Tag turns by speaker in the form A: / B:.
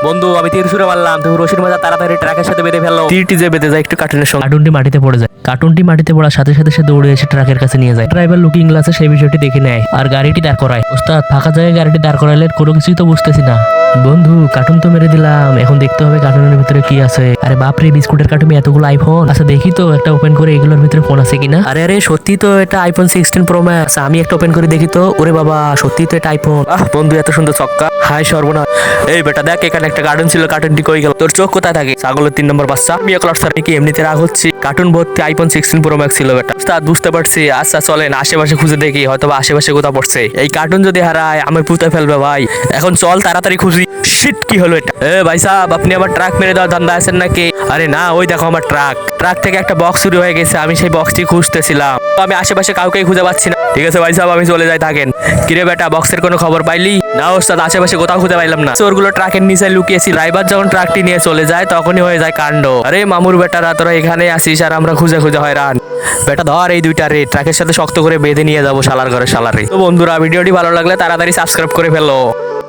A: বন্ধু আমি তীর ছুড়ে মারলাম, তুমি রশির মজা তাড়াতাড়ি ট্রাকের সাথে বেঁধে ফেললো। তীরটি যে বেঁধে যায় একটু কার্টুনের সঙ্গে। কার্টুনটি মাটিতে পড়ে যায়। কার্টুনটি মাটিতে পড়ার সাথে সাথে সে দৌড়ে এসে ট্রাকের কাছে নিয়ে যায়। ড্রাইভার লুকিং গ্লাসে সেই বিষয়টি দেখে নেয় আর গাড়িটি দাঁড় করায়। ওস্তাদ ফাঁকা জায়গায় গাড়িটি দাঁড় করাইলে কোনো কিছুই তো বুঝতেছি না। বন্ধু কার্টুন তো মেরে দিলাম, এখন দেখতে হবে কার্টুনের ভিতরে কি আছে। আরে বাপরে, বিস্কুটের কার্টুনে এতগুলো আইফোন। আচ্ছা দেখি তো একটা ওপেন করে এগুলোর ভিতরে ফোন আছে কিনা। আরে আরে সত্যি তো এটা আইফোন 16 প্রো ম্যাক্স। আমি একটা ওপেন করে দেখি তো। ওরে বাবা, সত্যি তো এটা আইফোন। বন্ধু এত সুন্দর ছক্কা। হাই সর্বনাশ। এই বেটা দেখ, এখানে একটা কার্টুন ছিল, কার্টুনটি কই গেল? তোর চোখ কোথায় থাকে? ছাগলের 3 নম্বর বাচ্চা। আমি ক্লাস স্যার কি এমনিতে রাগ হচ্ছি? কার্টুন ভর্তি আইফোন 16 প্রো ম্যাক্স ছিল বেটা। উস্তাদ বুঝতে পারছি। আচ্ছা চলেন আশেপাশে খুঁজে দেখি, হয়তো আশেপাশে কোথাও পড়ছে। এই কার্টুন যদি হারায় আমি পুঁতে ফেলবে ভাই। এখন চল তাড়াতাড়ি খুঁজি। শিট, কি হলো এটা? ভাই সাহেব, আপনি আবার ট্রাক মেরে দেওয়ার ধান্দা আছেন নাকি? আরে না, ওই দেখো আমার ট্রাক থেকে একটা বক্স চুরি হয়ে গেছে। আমি সেই বক্সটি খুঁজতেছিলাম, আমি আশেপাশে কাউকেই খুঁজে পাচ্ছি না। ঠিক আছে ভাই সাহেব, আমি চলে যাই, থাকেন। কিরে বেটা, বক্সের কোনো খবর পাইলি? না ওস্তাদ, আশেপাশে কোথাও খুঁজে পাইলাম না। চোরগুলো ট্রাকের নিচে লুকিয়েছি। ড্রাইভার যখন ট্রাকটি নিয়ে চলে যায় তখনই হয়ে যায় কাণ্ড। আরে মামুর বেটারা, তোরা এখানে আসিস আর আমরা খুঁজে খুঁজে হয়রান। বেটা ধর এই দুইটা রে, ট্রাকের সাথে শক্ত করে বেঁধে নিয়ে যাবো শালার ঘরে শালারে। তো বন্ধুরা, ভিডিওটি ভালো লাগলে তাড়াতাড়ি সাবস্ক্রাইব করে ফেলো।